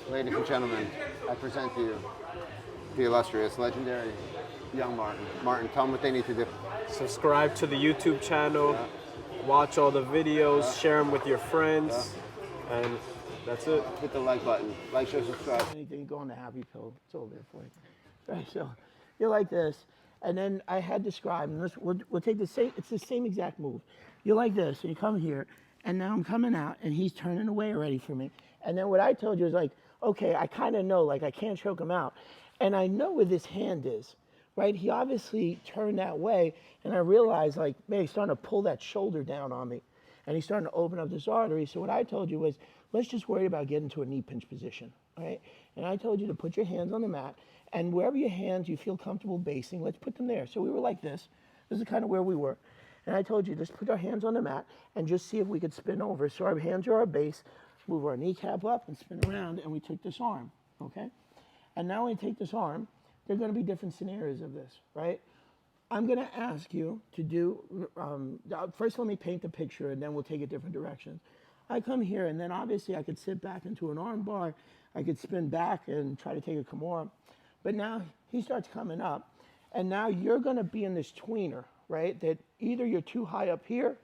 Ladies and gentlemen, I present to you the illustrious, legendary young Martin. Martin, tell them what they need to do. Subscribe to the YouTube channel, watch all the videos, share them with your friends, and that's it. Hit the like button. Like, share, subscribe. Anything, you go on the happy pill. It's all there for you. Right, so you're like this, and then I had described, and we'll take the same. It's the same exact move. You're like this, and you come here, and now I'm coming out, and he's turning away already from me. And then what I told you is like, okay, I kind of know, like I can't choke him out, and I know where this hand is, right? He obviously turned that way, and I realized like, man, he's starting to pull that shoulder down on me, and he's starting to open up this artery. So what I told you was, let's just worry about getting to a knee pinch position, right? And I told you to put your hands on the mat, and wherever your hands you feel comfortable basing, let's put them there. So we were like this. This is kind of where we were. And I told you, just put our hands on the mat and just see if we could spin over. So our hands are our base, move our kneecap up and spin around, and we took this arm, okay? And now when we take this arm, there are gonna be different scenarios of this, right? I'm gonna ask you to do, first let me paint the picture and then we'll take it different directions. I come here and then obviously I could sit back into an arm bar, I could spin back and try to take a kimura, but now he starts coming up and now you're gonna be in this tweener, right? That either you're too high up here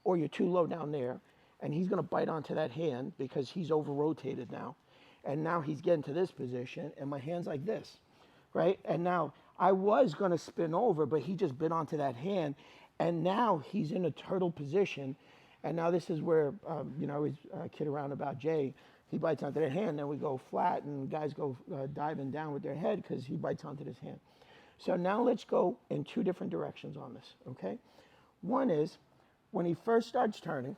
or you're too low down there, and he's gonna bite onto that hand because he's over rotated now. And now he's getting to this position and my hand's like this, right? And now I was gonna spin over, but he just bit onto that hand and now he's in a turtle position. And now this is where, I always kid around about Jay. He bites onto that hand, then we go flat and guys go diving down with their head because he bites onto this hand. So now let's go in two different directions on this, okay? One is, when he first starts turning,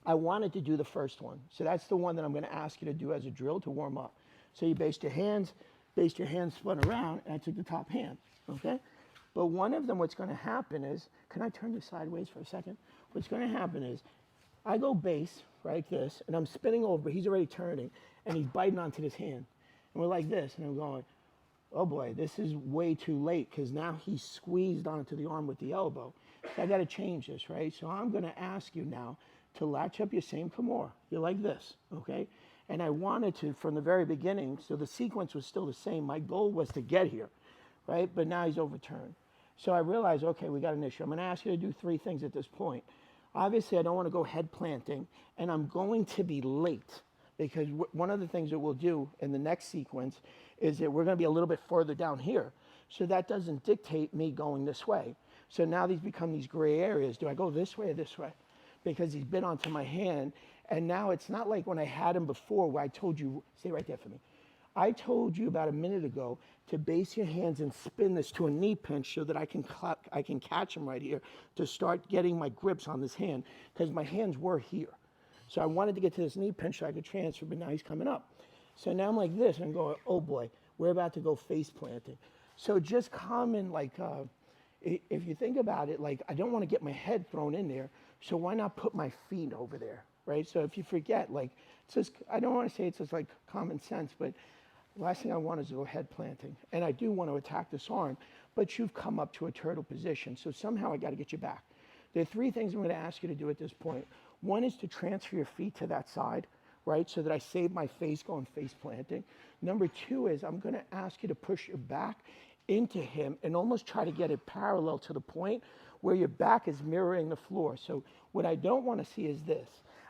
I wanted to do the first one. So that's the one that I'm gonna ask you to do as a drill to warm up. So you based your hands spun around, and I took the top hand, okay? But one of them, what's gonna happen is, can I turn this sideways for a second? What's gonna happen is, I go base, like this, and I'm spinning over, he's already turning, and he's biting onto this hand. And we're like this, and I'm going, oh boy, this is way too late, because now he's squeezed onto the arm with the elbow. So I gotta change this, right? So I'm gonna ask you now to latch up your same kimura. You're like this, okay? And I wanted to, from the very beginning, so the sequence was still the same. My goal was to get here, right? But now he's overturned. So I realized, okay, we got an issue. I'm gonna ask you to do three things at this point. Obviously, I don't wanna go head planting, and I'm going to be late, because one of the things that we'll do in the next sequence is that we're gonna be a little bit further down here. So that doesn't dictate me going this way. So now these become these gray areas. Do I go this way or this way? Because he's bit onto my hand, and now it's not like when I had him before where I told you, stay right there for me. I told you about a minute ago to base your hands and spin this to a knee pinch so that I can catch him right here to start getting my grips on this hand, because my hands were here. So I wanted to get to this knee pinch so I could transfer, but now he's coming up. So now I'm like this, and I'm going, oh boy, we're about to go face planting. So just common, like, if you think about it, like, I don't want to get my head thrown in there, so why not put my feet over there, right? So if you forget, like, it's just, I don't want to say it's just like common sense, but the last thing I want is to go head planting. And I do want to attack this arm, but you've come up to a turtle position, so somehow I got to get you back. There are three things I'm going to ask you to do at this point. One is to transfer your feet to that side, right, so that I save my face going face planting. Number two is I'm going to ask you to push your back into him and almost try to get it parallel to the point where your back is mirroring the floor. So what I don't want to see is this.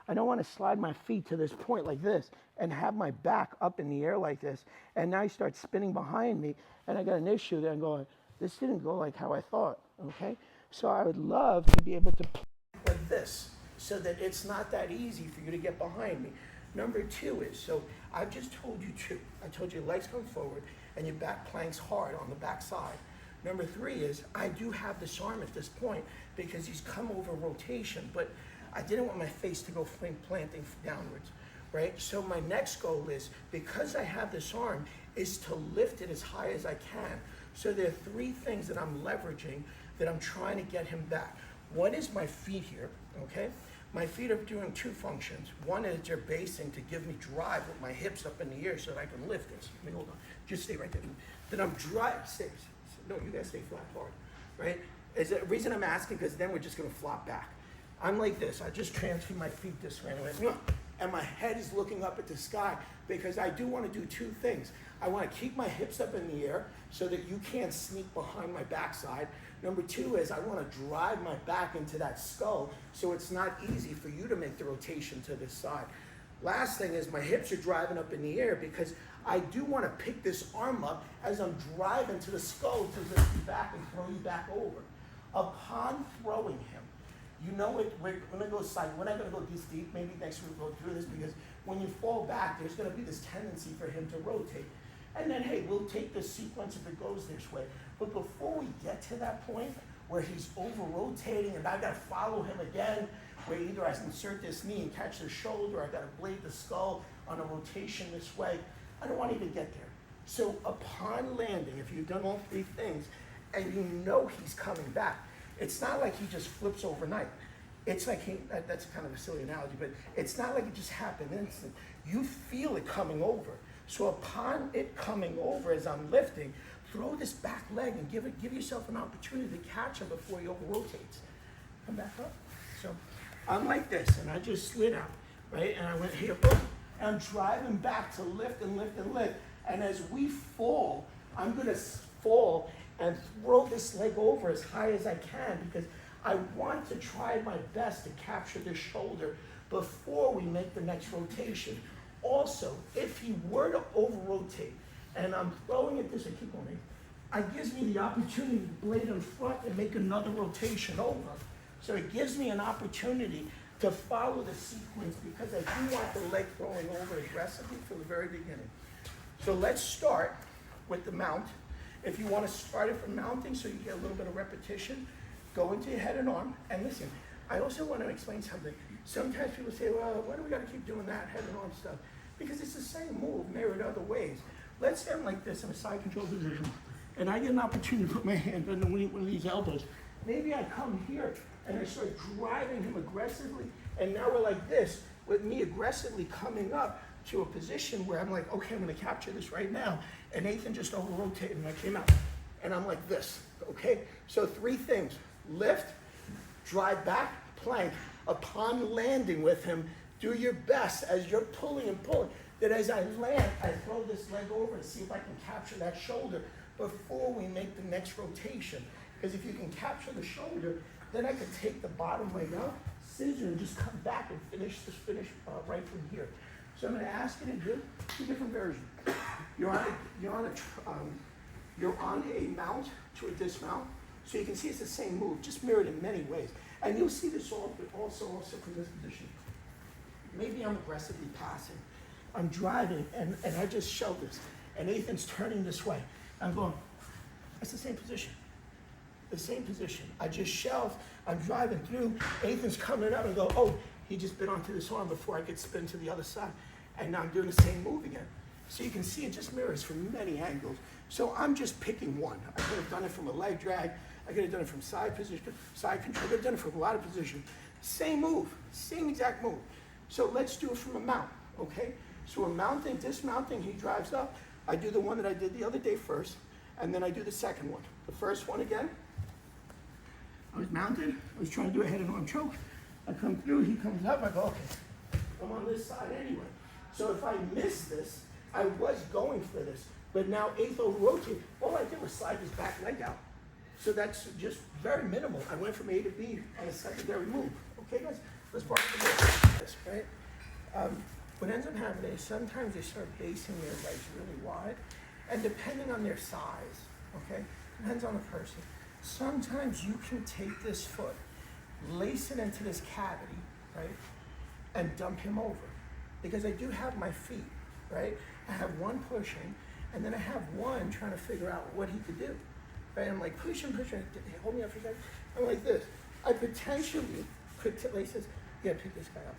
I don't want to slide my feet to this point like this and have my back up in the air like this, and now you start spinning behind me, and I got an issue there. I'm going, this didn't go like how I thought, okay? So I would love to be able to play like this so that it's not that easy for you to get behind me. Number two is, so I've just told you two. I told you your legs come forward and your back planks hard on the back side. Number three is, I do have this arm at this point because he's come over rotation, but I didn't want my face to go planting downwards, right? So my next goal is, because I have this arm, is to lift it as high as I can. So there are three things that I'm leveraging that I'm trying to get him back. One is my feet here, okay? My feet are doing two functions. One is they're basing to give me drive with my hips up in the air so that I can lift this. Let me hold on. Just stay right there. Then I'm driving. No, you guys stay flat hard, right? Is the reason I'm asking, because then we're just gonna flop back. I'm like this. I just transfer my feet this way. and my head is looking up at the sky, because I do want to do two things. I want to keep my hips up in the air so that you can't sneak behind my backside. Number two is I want to drive my back into that skull so it's not easy for you to make the rotation to this side. Last thing is my hips are driving up in the air because I do want to pick this arm up as I'm driving to the skull to lift you back and throw you back over. Upon throwing him, you know it, we're going to go side. We're not going to go this deep. Maybe next week we'll go through this, because when you fall back, there's going to be this tendency for him to rotate. And then, hey, we'll take this sequence if it goes this way. But before we get to that point where he's over-rotating and I got to follow him again, where either I insert this knee and catch the shoulder, or I got to blade the skull on a rotation this way, I don't want to even get there. So upon landing, if you've done all three things, and you know he's coming back, it's not like he just flips overnight. It's like that's kind of a silly analogy, but it's not like it just happened instant. You feel it coming over. So upon it coming over as I'm lifting, throw this back leg and give yourself an opportunity to catch him before he over-rotates. Come back up. So I'm like this, and I just slid out, right? And I went here, boom, and I'm driving back to lift and lift and lift. And as we fall, I'm gonna fall and throw this leg over as high as I can, because I want to try my best to capture the shoulder before we make the next rotation. Also, if he were to over-rotate, and I'm throwing it this way, keep going, it gives me the opportunity to blade in front and make another rotation over. So it gives me an opportunity to follow the sequence, because I do want the leg throwing over aggressively from the very beginning. So let's start with the mount. If you want to start it from mounting so you get a little bit of repetition, go into your head and arm. And listen, I also want to explain something. Sometimes people say, well, why do we got to keep doing that head and arm stuff? Because it's the same move mirrored other ways. Let's say I'm like this in a side control position, and I get an opportunity to put my hand under one of these elbows. Maybe I come here and I start driving him aggressively, and now we're like this, with me aggressively coming up to a position where I'm like, okay, I'm gonna capture this right now. And Nathan just over-rotated and I came out. And I'm like this, okay? So three things: lift, drive back, plank. Upon landing with him, do your best as you're pulling and pulling, that as I land, I throw this leg over and see if I can capture that shoulder before we make the next rotation. Because if you can capture the shoulder, then I can take the bottom leg out, scissor, and just come back and finish right from here. So I'm going to ask you to do two different versions. You're on a mount to a dismount, so you can see it's the same move, just mirrored in many ways. And you'll see this also from this position. Maybe I'm aggressively passing. I'm driving, and I just shove this, and Nathan's turning this way. I'm going, that's the same position. The same position. I just shove, I'm driving through, Nathan's coming up and go, oh, he just bit onto this arm before I could spin to the other side. And now I'm doing the same move again. So you can see it just mirrors from many angles. So I'm just picking one. I could have done it from a leg drag. I could have done it from side position, side control. I could have done it from a lot of positions. Same move, same exact move. So let's do it from a mount, okay? So we're mounting, dismounting, he drives up. I do the one that I did the other day first, and then I do the second one. The first one again, I was mounted. I was trying to do a head and arm choke. I come through, he comes up, I go, okay, I'm on this side anyway. So if I miss this, I was going for this, but now eighth over rotate, all I did was slide this back leg out. So that's just very minimal. I went from A to B on a secondary move. Okay, guys, let's part of this, right? What ends up happening is sometimes they start basing their legs really wide, and depending on their size, okay, depends on the person. Sometimes you can take this foot, lace it into this cavity, right, and dump him over. Because I do have my feet, right? I have one pushing, and then I have one trying to figure out what he could do. Right? I'm like, push him, hold me up for a second. I'm like this. I potentially could, lace this, yeah, pick this guy up,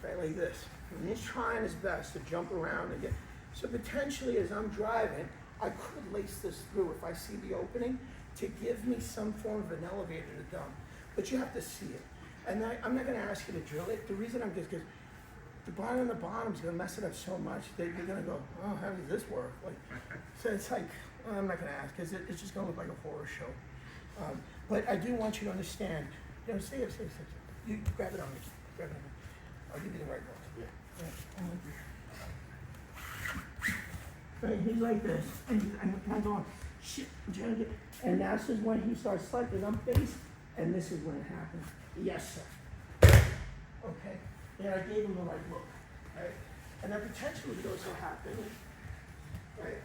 right, like this. And he's trying his best to jump around and get, so potentially as I'm driving, I could lace this through if I see the opening to give me some form of an elevator to dump. But you have to see it. And I'm not gonna ask you to drill it. The reason I'm just, because the bottom and the bottom's gonna mess it up so much that you're gonna go, oh, how does this work? Like, so it's like, well, I'm not gonna ask, because it's just gonna look like a horror show. But I do want you to understand, you know, stay up. You grab it on me, grab it on me. I'll give you the right one. Yeah. Right, he's like this, and I'm going, shit, I'm trying to get, and this is when he starts selecting on base, and this is when it happens. Yes, sir. Okay, and I gave him the right look, right? And then potentially it also happen, right?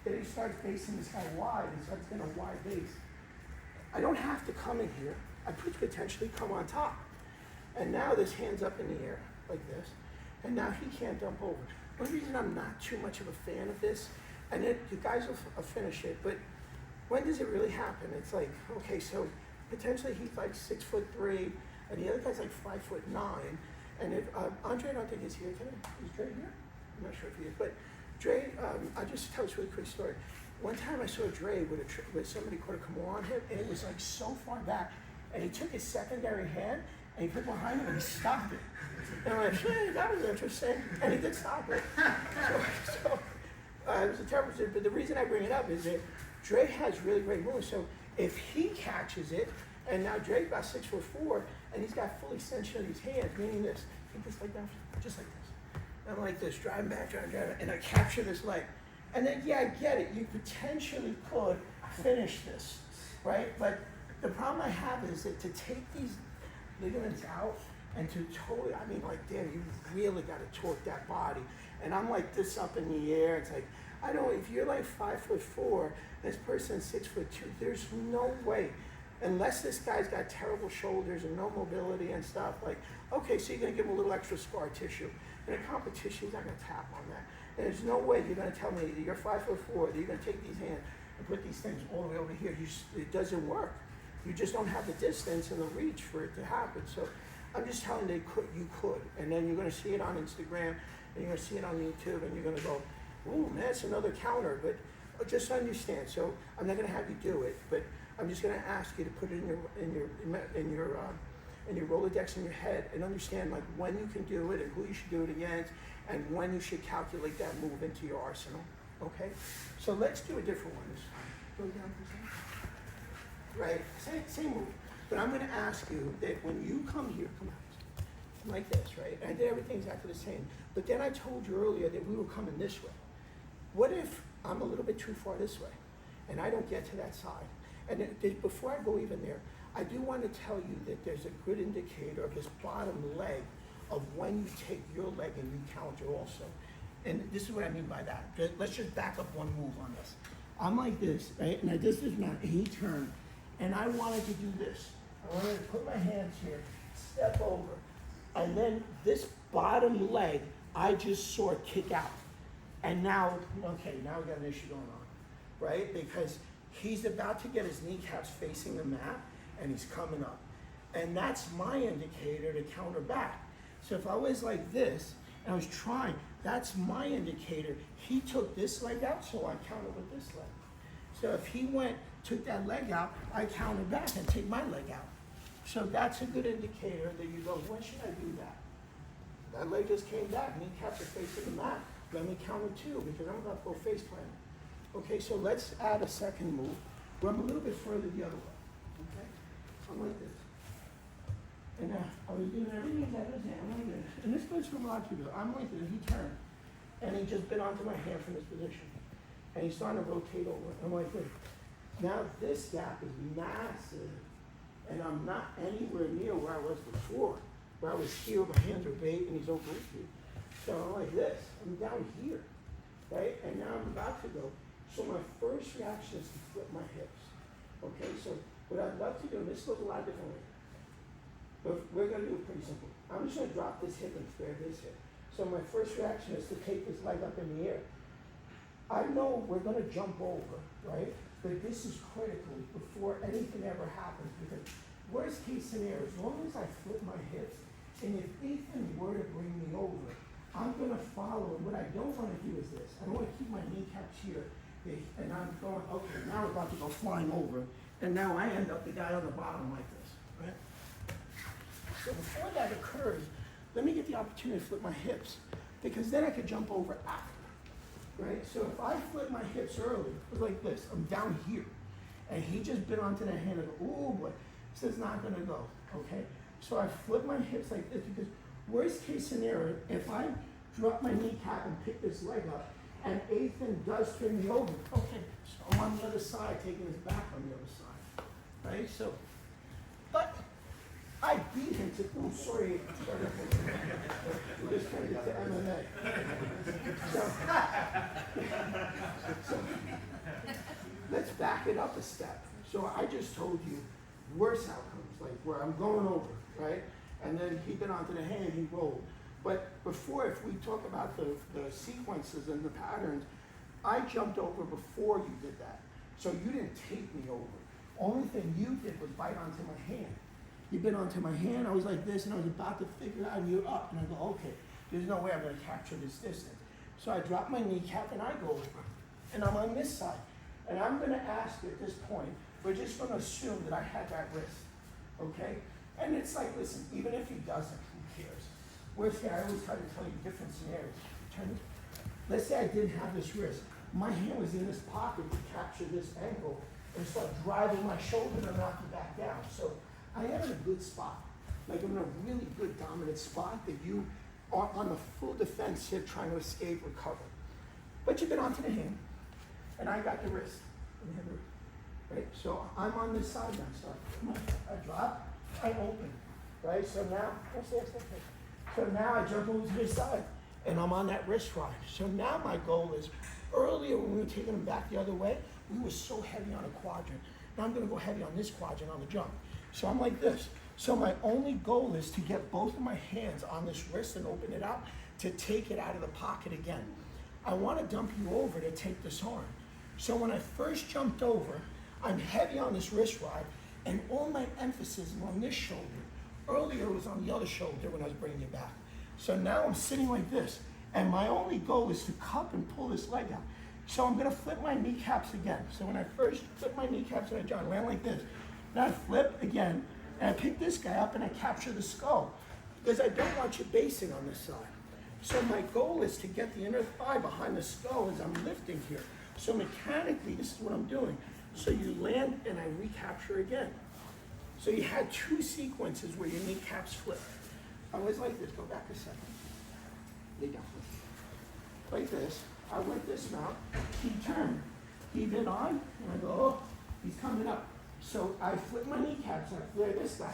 Then he starts basing this guy wide, and starts getting a wide base. I don't have to come in here. I could potentially come on top. And now this hand's up in the air, like this, and now he can't dump over. One reason I'm not too much of a fan of this, and then you guys will finish it, but when does it really happen? It's like, okay, so potentially he's like 6'3", and the other guy's like 5'9", and if, Andre, I don't think is here today. Is Dre here? I'm not sure if he is, but Dre, I'll just tell us a really quick story. One time I saw Dre with somebody caught a Kimura on him, and it was like so far back, and he took his secondary hand, and he put behind him, and he stopped it. And I'm like, hey, that was interesting. And he did stop it. So it was a terrible decision. But the reason I bring it up is that Dre has really great moves. So if he catches it, and now Dre's about 6'4", and he's got full extension of his hands, meaning this, he just like that, just like this. And I'm like this, driving back, and I capture this leg. And then, yeah, I get it. You potentially could finish this, right? But the problem I have is that to take these ligaments out and to totally, I mean, like, damn, you really got to torque that body. And I'm like this up in the air. It's like, I don't, if you're like 5'4", this person's 6'2", there's no way, unless this guy's got terrible shoulders and no mobility and stuff, like, okay, so you're going to give him a little extra scar tissue. In a competition, he's not going to tap on that. And there's no way you're going to tell me that you're 5'4", that you're going to take these hands and put these things all the way over here. It doesn't work. You just don't have the distance and the reach for it to happen. So I'm just telling you, you could. And then you're going to see it on Instagram, and you're going to see it on YouTube, and you're going to go, ooh, man, that's another counter. But just understand. So I'm not going to have you do it, but I'm just going to ask you to put it in your Rolodex in your head, and understand like when you can do it and who you should do it against, and when you should calculate that move into your arsenal. Okay? So let's do a different one. Go down to the side. Right, same move. But I'm going to ask you that when you come here, come out, like this, right? And I did everything exactly the same. But then I told you earlier that we were coming this way. What if I'm a little bit too far this way, and I don't get to that side? And before I go even there, I do want to tell you that there's a good indicator of this bottom leg of when you take your leg and you counter also. And this is what I mean by that. Let's just back up one move on this. I'm like this, right? And this is not, he turned. And I wanted to do this. I wanted to put my hands here, step over, and then this bottom leg, I just saw it kick out. And now, okay, now we got an issue going on, right? Because he's about to get his kneecaps facing the mat, and he's coming up. And that's my indicator to counter back. So if I was like this, and I was trying, that's my indicator. He took this leg out, so I countered with this leg. So if he took that leg out, I counter back and take my leg out. So that's a good indicator that you go, when should I do that? That leg just came back, kneecaps are facing the mat. Let me counter too, because I'm about to go face plant. Okay, so let's add a second move where I'm a little bit further the other way. Okay? I'm like this. And I was doing everything exactly the same. I'm like this. And this goes from a lot of people. I'm like this. He turned. And he just bit onto my hand from this position. And he's starting to rotate over. I'm like this. Now this gap is massive. And I'm not anywhere near where I was before. Where I was here, my hands are big, and he's over me. So I'm like this. I'm down here. Right? And now I'm about to go. So my first reaction is to flip my hips. Okay? So what I'd love to do, and this goes a lot of different ways. But we're going to do it pretty simple. I'm just going to drop this hip and flare this hip. So my first reaction is to take this leg up in the air. I know we're going to jump over, right? But this is critical before anything ever happens, because worst case scenario, as long as I flip my hips, and if Ethan were to bring me over, I'm going to follow. And what I don't want to do is this. I don't want to keep my kneecaps here. And I'm going, okay, now we're about to go flying over. And now I end up the guy on the bottom like this, right? So before that occurs, let me get the opportunity to flip my hips, because then I could jump over after, right? So if I flip my hips early, it was like this, I'm down here, and he just bit onto that hand and go, oh boy, this is not gonna go, okay? So I flip my hips like this, because Worst case scenario, if I drop my kneecap and pick this leg up, and Ethan does turn me over, okay, so I'm on the other side, taking his back on the other side, right? So, but I beat him to, oh, sorry, we're just trying to get to MMA. So, let's back it up a step. So I just told you worse outcomes, like where I'm going over, right? And then he bit onto the hand, he rolled. But before, if we talk about the sequences and the patterns, I jumped over before you did that. So you didn't take me over. Only thing you did was bite onto my hand. You bit onto my hand, I was like this, and I was about to figure out, and you're up. And I go, okay, there's no way I'm gonna capture this distance. So I drop my kneecap and I go over. And I'm on this side. And I'm gonna ask you at this point, we're just gonna assume that I had that wrist, okay? And it's like, listen, even if he doesn't, who cares? Worst case, I always try to tell you different scenarios. Let's say I didn't have this wrist. My hand was in this pocket to capture this ankle and start driving my shoulder and knock you back down. So I am in a good spot. Like I'm in a really good dominant spot that you are on the full defense here trying to escape, recover. But you've been onto the hand, and I got the wrist. Right? So I'm on this side now. So come on, I drop, I open. Right? So now, so now I jump over to this side, and I'm on that wrist ride. So now my goal is, earlier when we were taking them back the other way, we were so heavy on a quadrant. Now I'm gonna go heavy on this quadrant on the jump. So I'm like this. So my only goal is to get both of my hands on this wrist and open it out to take it out of the pocket again. I wanna dump you over to take this arm. So when I first jumped over, I'm heavy on this wrist ride, and all my emphasis is on this shoulder. Earlier it was on the other shoulder when I was bringing you back. So now I'm sitting like this, and my only goal is to cup and pull this leg out. So I'm gonna flip my kneecaps again. So when I first flip my kneecaps and I land like this, now I flip again, and I pick this guy up and I capture the skull, because I don't want you basing on this side. So my goal is to get the inner thigh behind the skull as I'm lifting here. So mechanically, this is what I'm doing. So you land and I recapture again. So you had two sequences where your kneecaps flip. I was like this, go back a second. Lay down. Like this. I went this mount, he turned. He bit on, and I go, oh, he's coming up. So I flip my kneecaps, I flare this guy.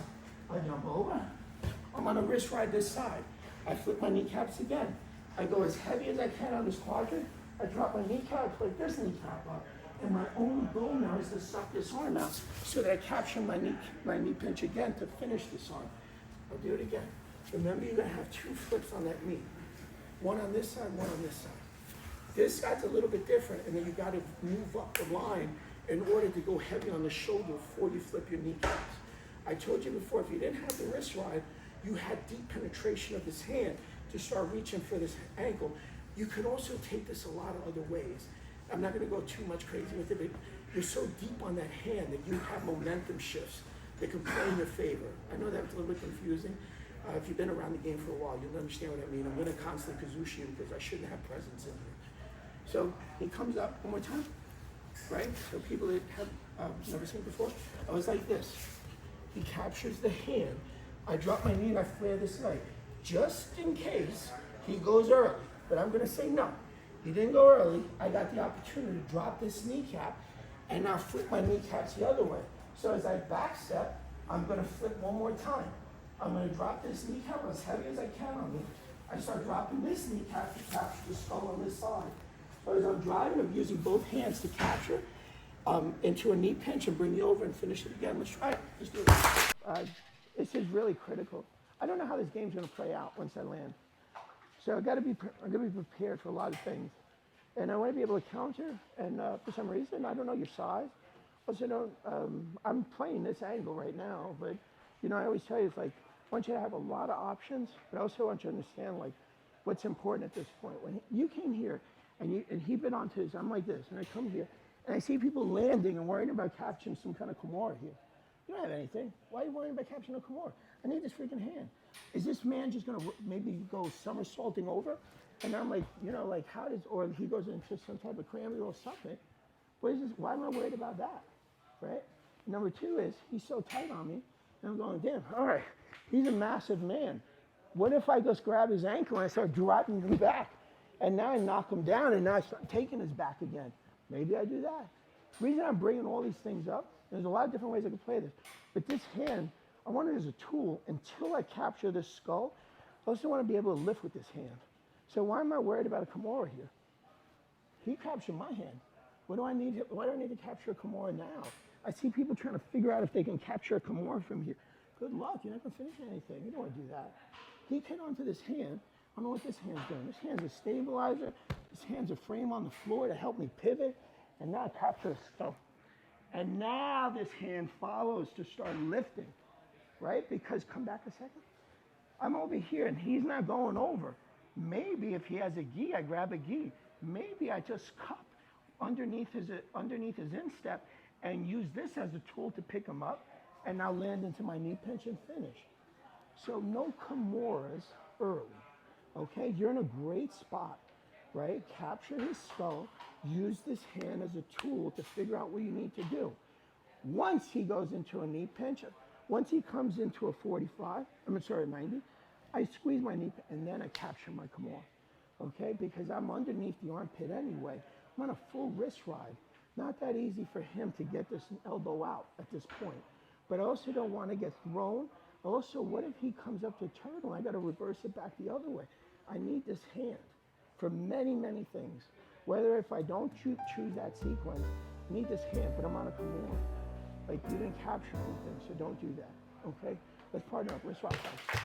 I jump over. I'm on a wrist ride this side. I flip my kneecaps again. I go as heavy as I can on this quadrant. I drop my kneecap, like this kneecap up. And my only goal now is to suck this arm out so that I capture my knee pinch again to finish this arm. I'll do it again. Remember, you're gonna have two flips on that knee. One on this side, one on this side. This side's a little bit different, and then you gotta move up the line in order to go heavy on the shoulder before you flip your kneecaps. I told you before, if you didn't have the wrist ride, you had deep penetration of this hand to start reaching for this ankle. You could also take this a lot of other ways. I'm not gonna go too much crazy with it, but you're so deep on that hand that you have momentum shifts that can play in your favor. I know that's a little bit confusing. If you've been around the game for a while, you'll understand what I mean. I'm gonna constantly kazoosh you because I shouldn't have presence in here. So he comes up one more time, right? So people that have never seen it before, I was like this. He captures the hand. I drop my knee and I flare this leg. Just in case he goes early, but I'm gonna say no. He didn't go early. I got the opportunity to drop this kneecap and now flip my kneecaps the other way. So as I back step, I'm gonna flip one more time. I'm gonna drop this kneecap as heavy as I can on me. I start dropping this kneecap to capture the skull on this side. So as I'm driving, I'm using both hands to capture into a knee pinch and bring you over and finish it again. Let's try it. Let's do it. This is really critical. I don't know how this game's gonna play out once I land. So I'm gonna be prepared for a lot of things. And I wanna be able to counter, and for some reason, I don't know your size. Also, I'm playing this angle right now, but you know, I always tell you, it's like, I want you to have a lot of options, but I also want you to understand like what's important at this point. When you came here and he bit onto his, I'm like this, and I come here and I see people landing and worrying about capturing some kind of kimura here. You don't have anything. Why are you worrying about capturing a kimura? I need this freaking hand. Is this man just gonna maybe go somersaulting over? And I'm like, you know, like how does, or he goes into some type of cranberry or something. What is this? Why am I worried about that, right? Number two is he's so tight on me, and I'm going, damn, all right, he's a massive man. What if I just grab his ankle and I start dropping him back? And now I knock him down and now I start taking his back again. Maybe I do that. The reason I'm bringing all these things up, there's a lot of different ways I can play this. But this hand, I want it as a tool until I capture this skull. I also want to be able to lift with this hand. So why am I worried about a Kimura here? He captured my hand. Why do I need to capture a Kimura now? I see people trying to figure out if they can capture a Kimura from here. Good luck, you're not going to finish anything. You don't want to do that. He hit onto this hand. I don't know what this hand's doing. This hand's a stabilizer. This hand's a frame on the floor to help me pivot. And now I capture the skull. And now this hand follows to start lifting, right? Because, come back a second. I'm over here and he's not going over. Maybe if he has a gi, I grab a gi. Maybe I just cup underneath his instep and use this as a tool to pick him up and now land into my knee pinch and finish. So no Kimuras early, okay? You're in a great spot, right? Capture his skull, use this hand as a tool to figure out what you need to do. Once he goes into a knee pinch, once he comes into a 90, I squeeze my knee and then I capture my Kimura, okay? Because I'm underneath the armpit anyway. I'm on a full wrist ride. Not that easy for him to get this elbow out at this point. But I also don't want to get thrown. Also, what if he comes up to turtle? I got to reverse it back the other way. I need this hand for many, many things. Whether if I don't choose that sequence, I need this hand, but I'm on a Kimura. Like, you didn't capture anything, so don't do that, okay? Let's partner up. Let's rock, guys.